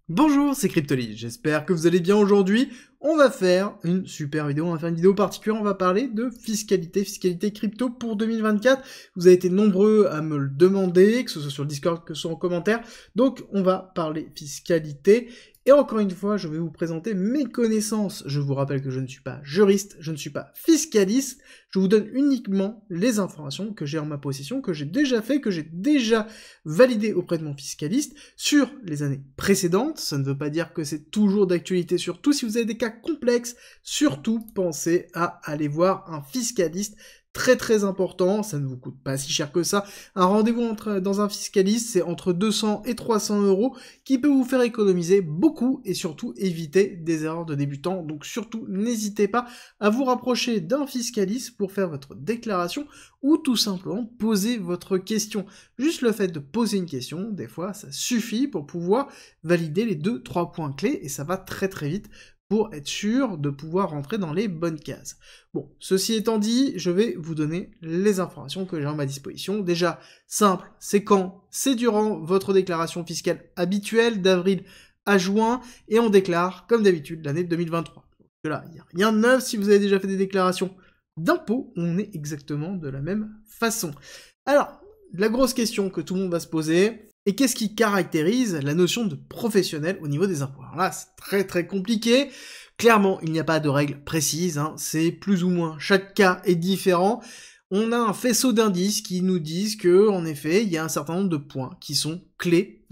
Bonjour, c'est Cryptoly, j'espère que vous allez bien aujourd'hui. On va faire une super vidéo, on va faire une vidéo particulière, on va parler de fiscalité crypto pour 2024. Vous avez été nombreux à me le demander, que ce soit sur le Discord, que ce soit en commentaire. Donc on va parler fiscalité. Et encore une fois, je vais vous présenter mes connaissances. Je vous rappelle que je ne suis pas juriste, je ne suis pas fiscaliste. Je vous donne uniquement les informations que j'ai en ma possession, que j'ai déjà fait, que j'ai déjà validé auprès de mon fiscaliste sur les années précédentes. Ça ne veut pas dire que c'est toujours d'actualité, surtout si vous avez des cas complexes. Surtout, pensez à aller voir un fiscaliste. Très important, ça ne vous coûte pas si cher que ça. Un rendez-vous dans un fiscaliste, c'est entre 200 et 300 euros qui peut vous faire économiser beaucoup et surtout éviter des erreurs de débutants. Donc surtout, n'hésitez pas à vous rapprocher d'un fiscaliste pour faire votre déclaration ou tout simplement poser votre question. Juste le fait de poser une question, des fois, ça suffit pour pouvoir valider les 2-3 points clés et ça va très vite pour être sûr de pouvoir rentrer dans les bonnes cases. Bon, ceci étant dit, je vais vous donner les informations que j'ai à ma disposition. Déjà, simple, c'est quand? C'est durant votre déclaration fiscale habituelle d'avril à juin, et on déclare, comme d'habitude, l'année 2023. Donc là, il n'y a rien de neuf, si vous avez déjà fait des déclarations d'impôts, on est exactement de la même façon. Alors, la grosse question que tout le monde va se poser, et qu'est-ce qui caractérise la notion de professionnel au niveau des impôts? Alors là, c'est très compliqué. Clairement, il n'y a pas de règle précise, hein. C'est plus ou moins, chaque cas est différent. On a un faisceau d'indices qui nous disent que, en effet, il y a un certain nombre de points qui sont clés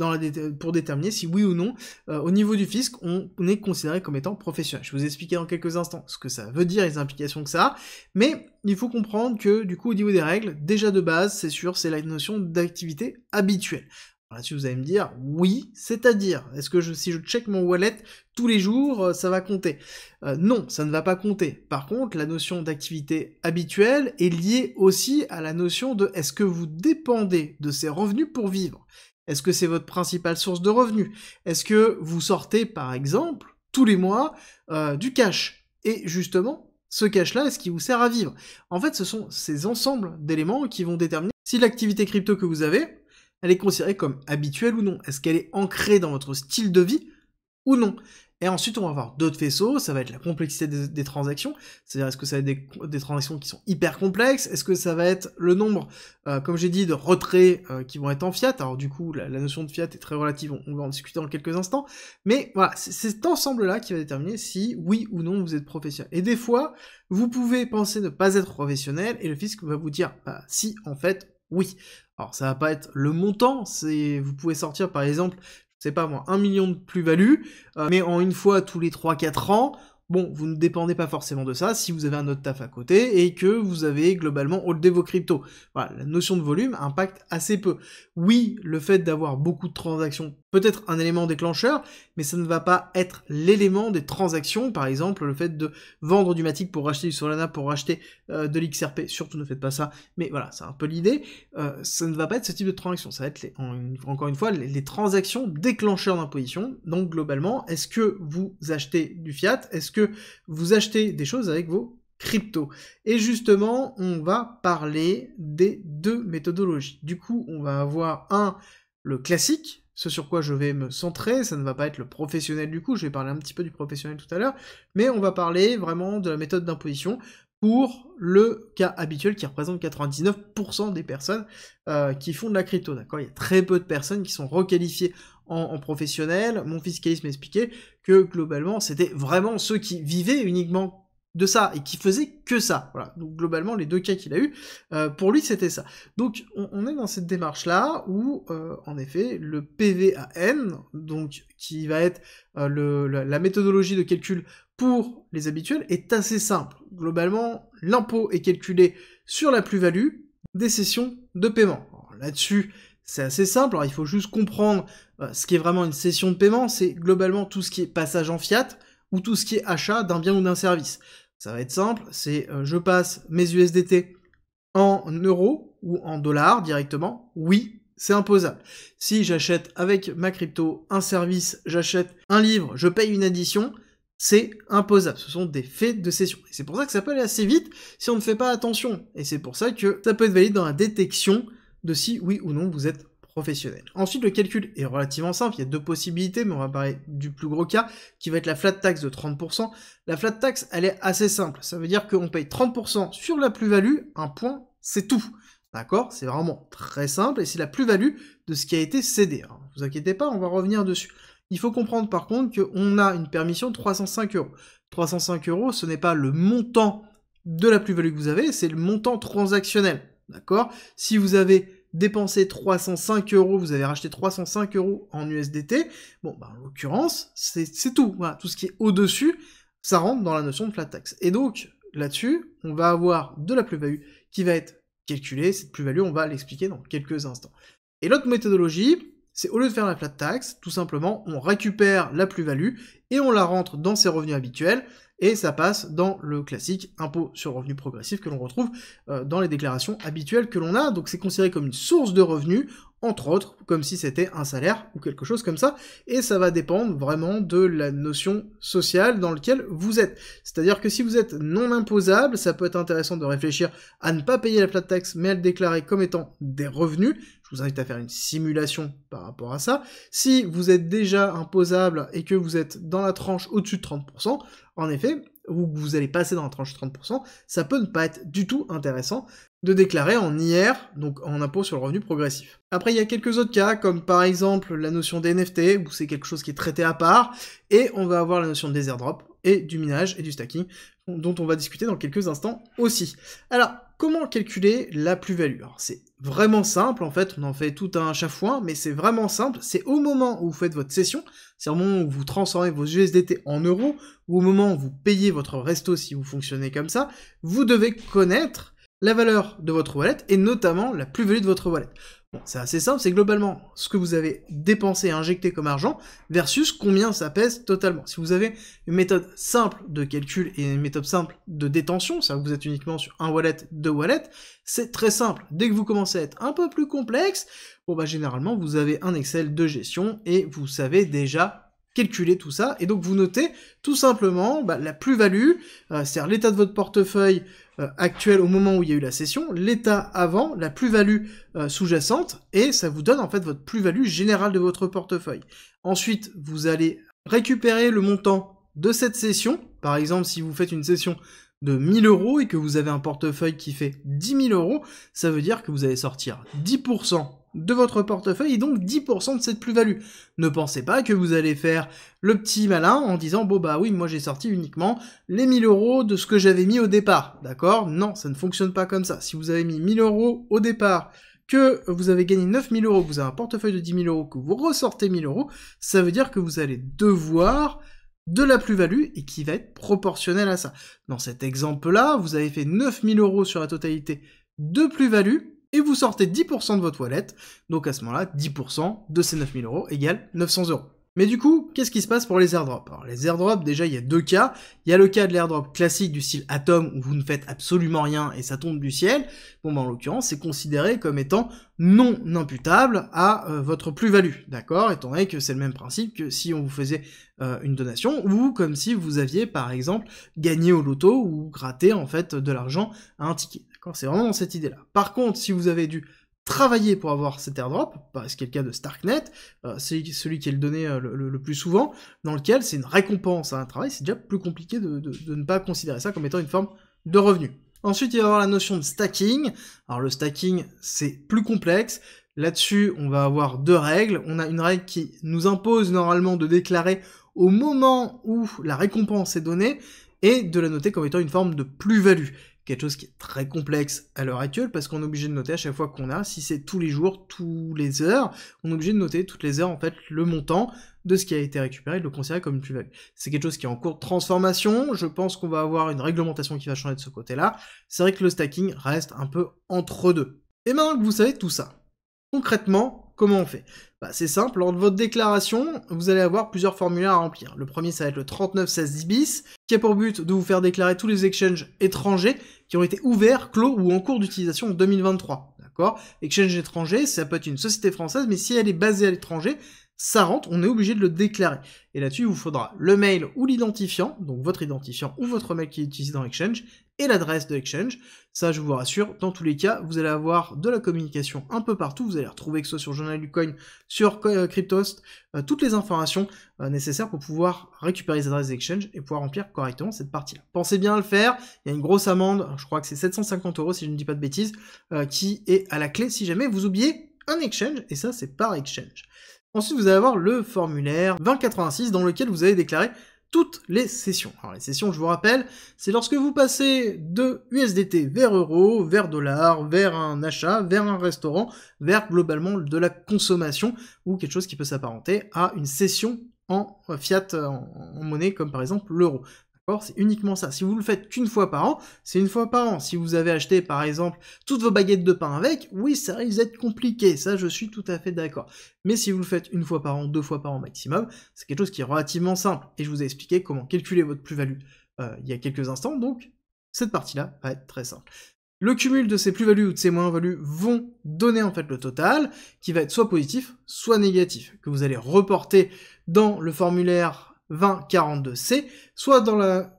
pour déterminer si oui ou non, au niveau du fisc, on est considéré comme étant professionnel. Je vais vous expliquer dans quelques instants ce que ça veut dire, les implications que ça a, mais il faut comprendre que, du coup, au niveau des règles, déjà de base, c'est sûr, c'est la notion d'activité habituelle. Là-dessus, vous allez me dire, oui, c'est-à-dire, est-ce que si je check mon wallet tous les jours, ça va compter? Non, ça ne va pas compter. Par contre, la notion d'activité habituelle est liée aussi à la notion de est-ce que vous dépendez de ces revenus pour vivre? Est-ce que c'est votre principale source de revenus? Est-ce que vous sortez, par exemple, tous les mois, du cash? Et justement, ce cash-là, est-ce qu'il vous sert à vivre? En fait, ce sont ces ensembles d'éléments qui vont déterminer si l'activité crypto que vous avez, elle est considérée comme habituelle ou non? Est-ce qu'elle est ancrée dans votre style de vie ou non? Et ensuite, on va avoir d'autres faisceaux, ça va être la complexité des transactions, c'est-à-dire est-ce que ça va être des transactions qui sont hyper complexes? Est-ce que ça va être le nombre, comme j'ai dit, de retraits qui vont être en fiat? Alors du coup, la notion de fiat est très relative, on va en discuter dans quelques instants, mais voilà, c'est cet ensemble-là qui va déterminer si, oui ou non, vous êtes professionnel. Et des fois, vous pouvez penser ne pas être professionnel, et le fisc va vous dire, bah si, en fait, oui. Alors ça va pas être le montant, vous pouvez sortir par exemple, je sais pas moi, 1 million de plus-value, mais en une fois tous les 3-4 ans, bon, vous ne dépendez pas forcément de ça si vous avez un autre taf à côté et que vous avez globalement holdé vos cryptos. Voilà, la notion de volume impacte assez peu. Oui, le fait d'avoir beaucoup de transactions peut être un élément déclencheur, mais ça ne va pas être l'élément des transactions, par exemple le fait de vendre du Matic pour racheter du Solana, pour racheter de l'XRP, surtout ne faites pas ça, mais voilà, c'est un peu l'idée, ça ne va pas être ce type de transaction, ça va être, encore une fois, les transactions déclencheurs d'imposition. Donc globalement, est-ce que vous achetez du fiat? Est-ce que vous achetez des choses avec vos cryptos? Et justement, on va parler des deux méthodologies. Du coup, on va avoir le classique, ce sur quoi je vais me centrer, ça ne va pas être le professionnel du coup, je vais parler un petit peu du professionnel tout à l'heure, mais on va parler vraiment de la méthode d'imposition pour le cas habituel qui représente 99% des personnes qui font de la crypto, d'accord? Il y a très peu de personnes qui sont requalifiées en professionnel. Mon fiscaliste m'expliquait que globalement, c'était vraiment ceux qui vivaient uniquement de ça, et qui faisaient que ça, voilà. Donc globalement, les deux cas qu'il a eu, pour lui, c'était ça. Donc on est dans cette démarche-là, où, en effet, le PVAN, donc qui va être la méthodologie de calcul pour les habituels, est assez simple. Globalement, l'impôt est calculé sur la plus-value des sessions de paiement. Là-dessus, c'est assez simple, alors il faut juste comprendre ce qui est vraiment une session de paiement, c'est globalement tout ce qui est passage en fiat, ou tout ce qui est achat d'un bien ou d'un service. Ça va être simple, c'est je passe mes USDT en euros ou en dollars directement, oui, c'est imposable. Si j'achète avec ma crypto un service, j'achète un livre, je paye une addition, c'est imposable. Ce sont des faits de cession. Et c'est pour ça que ça peut aller assez vite si on ne fait pas attention. Et c'est pour ça que ça peut être valide dans la détection de si oui ou non vous êtes professionnel. Ensuite, le calcul est relativement simple, il y a deux possibilités, mais on va parler du plus gros cas, qui va être la flat tax de 30%. La flat tax, elle est assez simple, ça veut dire qu'on paye 30% sur la plus-value, un point, c'est tout. D'accord? C'est vraiment très simple, et c'est la plus-value de ce qui a été cédé. Alors, ne vous inquiétez pas, on va revenir dessus. Il faut comprendre par contre qu'on a une permission de 305 €. 305 €, ce n'est pas le montant de la plus-value que vous avez, c'est le montant transactionnel. D'accord? Si vous avez dépensé 305 €, vous avez racheté 305 € en USDT, bon, bah, en l'occurrence, c'est tout. Voilà, tout ce qui est au-dessus, ça rentre dans la notion de flat tax. Et donc, là-dessus, on va avoir de la plus-value qui va être calculée. Cette plus-value, on va l'expliquer dans quelques instants. Et l'autre méthodologie, c'est au lieu de faire la flat tax, tout simplement, on récupère la plus-value et on la rentre dans ses revenus habituels, et ça passe dans le classique impôt sur le revenu progressif que l'on retrouve dans les déclarations habituelles que l'on a. Donc c'est considéré comme une source de revenus, entre autres, comme si c'était un salaire ou quelque chose comme ça, et ça va dépendre vraiment de la notion sociale dans laquelle vous êtes. C'est-à-dire que si vous êtes non imposable, ça peut être intéressant de réfléchir à ne pas payer la flat tax, mais à le déclarer comme étant des revenus. Je vous invite à faire une simulation par rapport à ça. Si vous êtes déjà imposable et que vous êtes dans la tranche au-dessus de 30%, en effet, ou que vous allez passer dans la tranche 30%, ça peut ne pas être du tout intéressant de déclarer en IR, donc en impôt sur le revenu progressif. Après, il y a quelques autres cas, comme par exemple la notion des NFT, où c'est quelque chose qui est traité à part, et on va avoir la notion des airdrops, et du minage et du stacking, dont on va discuter dans quelques instants aussi. Alors, comment calculer la plus-value? Alors, c'est vraiment simple, en fait, on en fait tout un chafouin, mais c'est vraiment simple, c'est au moment où vous faites votre session, c'est au moment où vous transformez vos USDT en euros, ou au moment où vous payez votre resto si vous fonctionnez comme ça, vous devez connaître la valeur de votre wallet, et notamment la plus-value de votre wallet. Bon, c'est assez simple, c'est globalement ce que vous avez dépensé et injecté comme argent, versus combien ça pèse totalement. Si vous avez une méthode simple de calcul et une méthode simple de détention, ça vous êtes uniquement sur un wallet, deux wallets, c'est très simple. Dès que vous commencez à être un peu plus complexe, bon bah généralement vous avez un Excel de gestion, et vous savez déjà calculer tout ça, et donc vous notez tout simplement la plus-value, c'est-à-dire l'état de votre portefeuille actuel au moment où il y a eu la session, l'état avant, la plus-value sous-jacente, et ça vous donne en fait votre plus-value générale de votre portefeuille. Ensuite, vous allez récupérer le montant de cette session, par exemple si vous faites une session de 1000 € et que vous avez un portefeuille qui fait 10 000 €, ça veut dire que vous allez sortir 10% de votre portefeuille et donc 10% de cette plus-value. Ne pensez pas que vous allez faire le petit malin en disant « Bon bah oui, moi j'ai sorti uniquement les 1000 € de ce que j'avais mis au départ. » D'accord? Non, ça ne fonctionne pas comme ça. Si vous avez mis 1000 € au départ, que vous avez gagné 9000 €, que vous avez un portefeuille de 10 000 €, que vous ressortez 1000 €, ça veut dire que vous allez devoir de la plus-value et qui va être proportionnelle à ça. Dans cet exemple-là, vous avez fait 9000 € sur la totalité de plus-value, et vous sortez 10% de votre wallet, donc à ce moment-là, 10% de ces 9000 € égale 900 €. Mais du coup, qu'est-ce qui se passe pour les airdrops? Alors les airdrops, déjà, il y a deux cas. Il y a le cas de l'airdrop classique du style Atom, où vous ne faites absolument rien et ça tombe du ciel. Bon, bah, en l'occurrence, c'est considéré comme étant non imputable à votre plus-value, d'accord? Étant donné que c'est le même principe que si on vous faisait une donation, ou comme si vous aviez, par exemple, gagné au loto ou gratté, en fait, de l'argent à un ticket. C'est vraiment dans cette idée-là. Par contre, si vous avez dû travailler pour avoir cet airdrop, ce qui est le cas de Starknet, c'est celui qui est donné le plus souvent, dans lequel c'est une récompense à un travail, c'est déjà plus compliqué de ne pas considérer ça comme étant une forme de revenu. Ensuite, il va y avoir la notion de stacking. Alors le stacking, c'est plus complexe. Là-dessus, on va avoir deux règles. On a une règle qui nous impose normalement de déclarer au moment où la récompense est donnée, et de la noter comme étant une forme de plus-value. Quelque chose qui est très complexe à l'heure actuelle, parce qu'on est obligé de noter à chaque fois qu'on a, si c'est tous les jours, tous les heures, on est obligé de noter toutes les heures, en fait, le montant de ce qui a été récupéré et de le considérer comme une plus-value. C'est quelque chose qui est en cours de transformation, je pense qu'on va avoir une réglementation qui va changer de ce côté-là. C'est vrai que le stacking reste un peu entre deux. Et maintenant que vous savez tout ça, concrètement, comment on fait? C'est simple, lors de votre déclaration, vous allez avoir plusieurs formulaires à remplir. Le premier, ça va être le 3916 bis, qui a pour but de vous faire déclarer tous les exchanges étrangers qui ont été ouverts, clos ou en cours d'utilisation en 2023. D'accord? Exchange étranger, ça peut être une société française, mais si elle est basée à l'étranger, ça rentre, on est obligé de le déclarer. Et là-dessus, il vous faudra le mail ou l'identifiant, donc votre identifiant ou votre mail qui est utilisé dans Exchange, et l'adresse de l'exchange. Ça, je vous rassure, dans tous les cas, vous allez avoir de la communication un peu partout, vous allez retrouver que ce soit sur Journal du Coin, sur Cryptost, toutes les informations nécessaires pour pouvoir récupérer les adresses d'exchange et pouvoir remplir correctement cette partie-là. Pensez bien à le faire, il y a une grosse amende, je crois que c'est 750 € si je ne dis pas de bêtises, qui est à la clé si jamais vous oubliez un exchange, et ça c'est par exchange. Ensuite, vous allez avoir le formulaire 2086 dans lequel vous allez déclarer toutes les sessions. Alors les sessions, je vous rappelle, c'est lorsque vous passez de USDT vers euro, vers dollar, vers un achat, vers un restaurant, vers globalement de la consommation, ou quelque chose qui peut s'apparenter à une session en fiat, en monnaie, comme par exemple l'euro. C'est uniquement ça. Si vous le faites qu'une fois par an, c'est une fois par an. Si vous avez acheté, par exemple, toutes vos baguettes de pain avec, oui, ça risque d'être compliqué. Ça, je suis tout à fait d'accord. Mais si vous le faites une fois par an, 2 fois par an maximum, c'est quelque chose qui est relativement simple. Et je vous ai expliqué comment calculer votre plus-value il y a quelques instants. Donc, cette partie-là va être très simple. Le cumul de ces plus-values ou de ces moins-values vont donner en fait le total, qui va être soit positif, soit négatif, que vous allez reporter dans le formulaire 2042C, soit dans la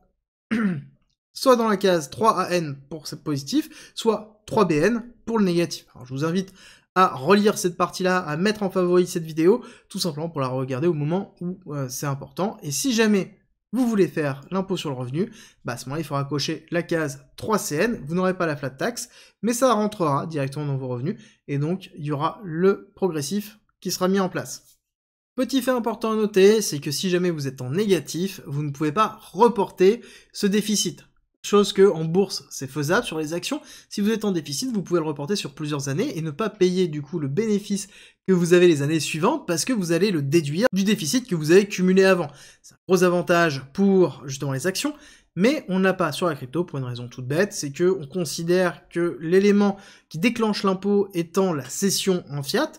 case 3AN pour ce positif, soit 3BN pour le négatif. Alors je vous invite à relire cette partie-là, à mettre en favori cette vidéo, tout simplement pour la regarder au moment où c'est important. Et si jamais vous voulez faire l'impôt sur le revenu, à ce moment-là, il faudra cocher la case 3CN, vous n'aurez pas la flat tax, mais ça rentrera directement dans vos revenus, et donc il y aura le progressif qui sera mis en place. Petit fait important à noter, c'est que si jamais vous êtes en négatif, vous ne pouvez pas reporter ce déficit. Chose que en bourse, c'est faisable sur les actions. Si vous êtes en déficit, vous pouvez le reporter sur plusieurs années et ne pas payer du coup le bénéfice que vous avez les années suivantes parce que vous allez le déduire du déficit que vous avez cumulé avant. C'est un gros avantage pour justement les actions, mais on n'a pas sur la crypto pour une raison toute bête, c'est que on considère que l'élément qui déclenche l'impôt étant la cession en fiat,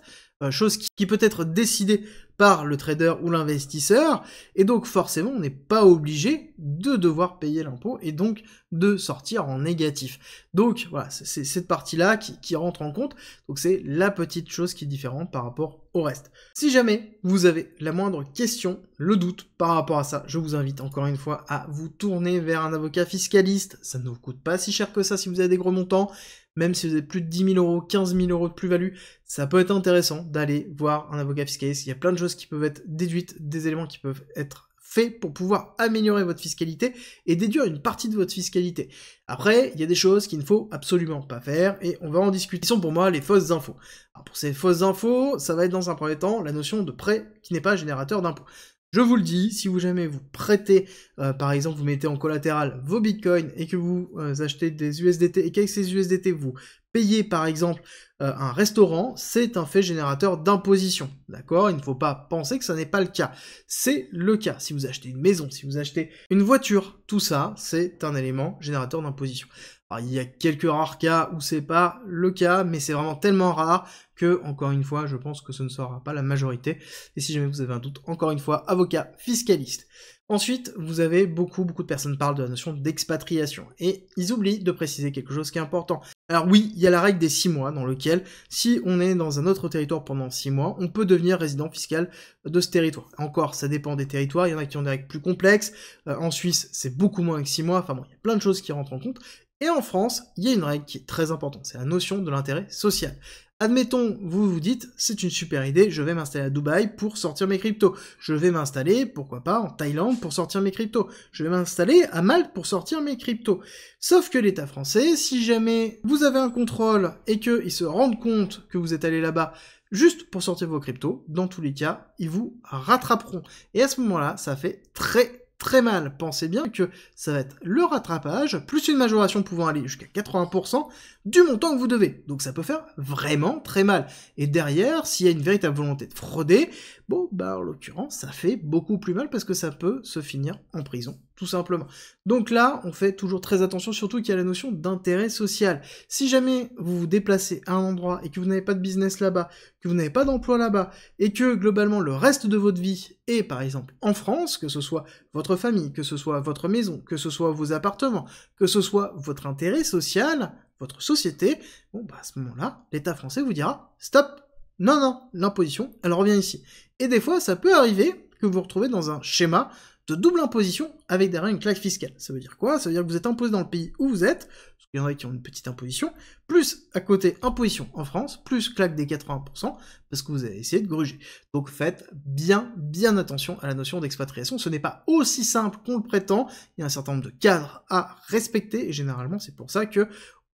chose qui peut être décidée par le trader ou l'investisseur, et donc forcément on n'est pas obligé de devoir payer l'impôt et donc de sortir en négatif. Donc voilà, c'est cette partie-là qui rentre en compte, donc c'est la petite chose qui est différente par rapport au reste. Si jamais vous avez la moindre question, le doute par rapport à ça, je vous invite encore une fois à vous tourner vers un avocat fiscaliste, ça ne vous coûte pas si cher que ça si vous avez des gros montants, même si vous avez plus de 10 000 €, 15 000 € de plus-value, ça peut être intéressant d'aller voir un avocat fiscaliste. Il y a plein de choses qui peuvent être déduites, des éléments qui peuvent être faits pour pouvoir améliorer votre fiscalité et déduire une partie de votre fiscalité. Après, il y a des choses qu'il ne faut absolument pas faire et on va en discuter. Ce sont pour moi les fausses infos. Alors pour ces fausses infos, ça va être dans un premier temps la notion de prêt qui n'est pas générateur d'impôt. Je vous le dis, si vous jamais vous prêtez, par exemple vous mettez en collatéral vos bitcoins et que vous achetez des USDT et qu'avec ces USDT vous payez par exemple un restaurant, c'est un fait générateur d'imposition, d'accord? Il ne faut pas penser que ça n'est pas le cas. C'est le cas. Si vous achetez une maison, si vous achetez une voiture, tout ça, c'est un élément générateur d'imposition. Alors, il y a quelques rares cas où c'est pas le cas, mais c'est vraiment tellement rare que, encore une fois, je pense que ce ne sera pas la majorité. Et si jamais vous avez un doute, encore une fois, avocat fiscaliste. Ensuite, vous avez beaucoup de personnes parlent de la notion d'expatriation, et ils oublient de préciser quelque chose qui est important. Alors oui, il y a la règle des 6 mois, dans lequel, si on est dans un autre territoire pendant 6 mois, on peut devenir résident fiscal de ce territoire. Encore, ça dépend des territoires, il y en a qui ont des règles plus complexes, en Suisse, c'est beaucoup moins que 6 mois, enfin bon, il y a plein de choses qui rentrent en compte, et en France, il y a une règle qui est très importante, c'est la notion de l'intérêt social. Admettons, vous vous dites, c'est une super idée, je vais m'installer à Dubaï pour sortir mes cryptos. Je vais m'installer, pourquoi pas, en Thaïlande pour sortir mes cryptos. Je vais m'installer à Malte pour sortir mes cryptos. Sauf que l'État français, si jamais vous avez un contrôle et qu'ils se rendent compte que vous êtes allé là-bas juste pour sortir vos cryptos, dans tous les cas, ils vous rattraperont. Et à ce moment-là, ça fait très mal. Pensez bien que ça va être le rattrapage, plus une majoration pouvant aller jusqu'à 80% du montant que vous devez. Donc ça peut faire vraiment très mal. Et derrière, s'il y a une véritable volonté de frauder, bon, en l'occurrence, ça fait beaucoup plus mal parce que ça peut se finir en prison, tout simplement. Donc là, on fait toujours très attention, surtout qu'il y a la notion d'intérêt social. Si jamais vous vous déplacez à un endroit et que vous n'avez pas de business là-bas, que vous n'avez pas d'emploi là-bas, et que globalement le reste de votre vie est par exemple en France, que ce soit votre famille, que ce soit votre maison, que ce soit vos appartements, que ce soit votre intérêt social, votre société, bon à ce moment-là, l'État français vous dira stop, non, l'imposition, elle revient ici. Et des fois, ça peut arriver que vous vous retrouvez dans un schéma de double imposition avec derrière une claque fiscale. Ça veut dire quoi? Ça veut dire que vous êtes imposé dans le pays où vous êtes, parce qu'il y en a qui ont une petite imposition, plus à côté imposition en France, plus claque des 80%, parce que vous avez essayé de gruger. Donc faites bien attention à la notion d'expatriation, ce n'est pas aussi simple qu'on le prétend, il y a un certain nombre de cadres à respecter, et généralement c'est pour ça que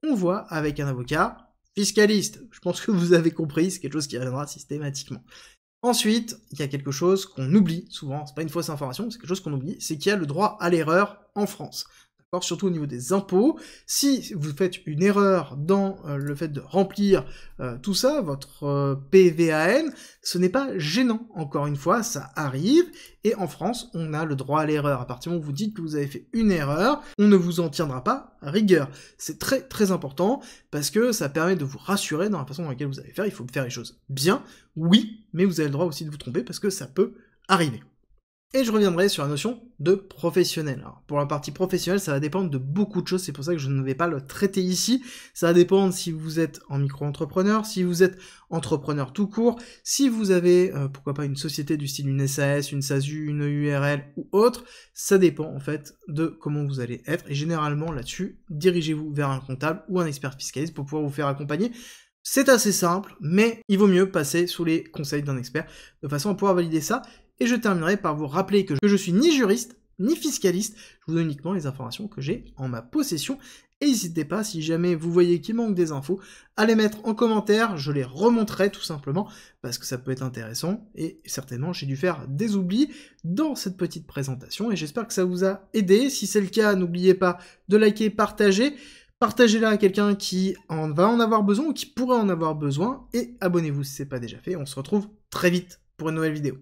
on voit avec un avocat fiscaliste. Je pense que vous avez compris, c'est quelque chose qui reviendra systématiquement. Ensuite, il y a quelque chose qu'on oublie souvent, c'est pas une fausse information, c'est quelque chose qu'on oublie, c'est qu'il y a le droit à l'erreur en France. D'accord, surtout au niveau des impôts. Si vous faites une erreur dans le fait de remplir tout ça, votre PVAN, ce n'est pas gênant, encore une fois, ça arrive, et en France, on a le droit à l'erreur. À partir du moment où vous dites que vous avez fait une erreur, on ne vous en tiendra pas rigueur. C'est très important, parce que ça permet de vous rassurer dans la façon dans laquelle vous allez faire. Il faut faire les choses bien, oui, mais vous avez le droit aussi de vous tromper, parce que ça peut arriver. Et je reviendrai sur la notion de professionnel. Alors, pour la partie professionnelle, ça va dépendre de beaucoup de choses, c'est pour ça que je ne vais pas le traiter ici. Ça va dépendre si vous êtes en micro-entrepreneur, si vous êtes entrepreneur tout court, si vous avez, pourquoi pas, une société du style une SAS, une SASU, une URL ou autre. Ça dépend en fait de comment vous allez être, et généralement là-dessus, dirigez-vous vers un comptable ou un expert fiscaliste pour pouvoir vous faire accompagner. C'est assez simple, mais il vaut mieux passer sous les conseils d'un expert de façon à pouvoir valider ça. Et je terminerai par vous rappeler que je suis ni juriste, ni fiscaliste, je vous donne uniquement les informations que j'ai en ma possession, et n'hésitez pas, si jamais vous voyez qu'il manque des infos, à les mettre en commentaire, je les remonterai tout simplement, parce que ça peut être intéressant, et certainement j'ai dû faire des oublis dans cette petite présentation, et j'espère que ça vous a aidé. Si c'est le cas, n'oubliez pas de liker, partager, partagez-la à quelqu'un qui va en avoir besoin, ou qui pourrait en avoir besoin, et abonnez-vous si c'est pas déjà fait, on se retrouve très vite pour une nouvelle vidéo.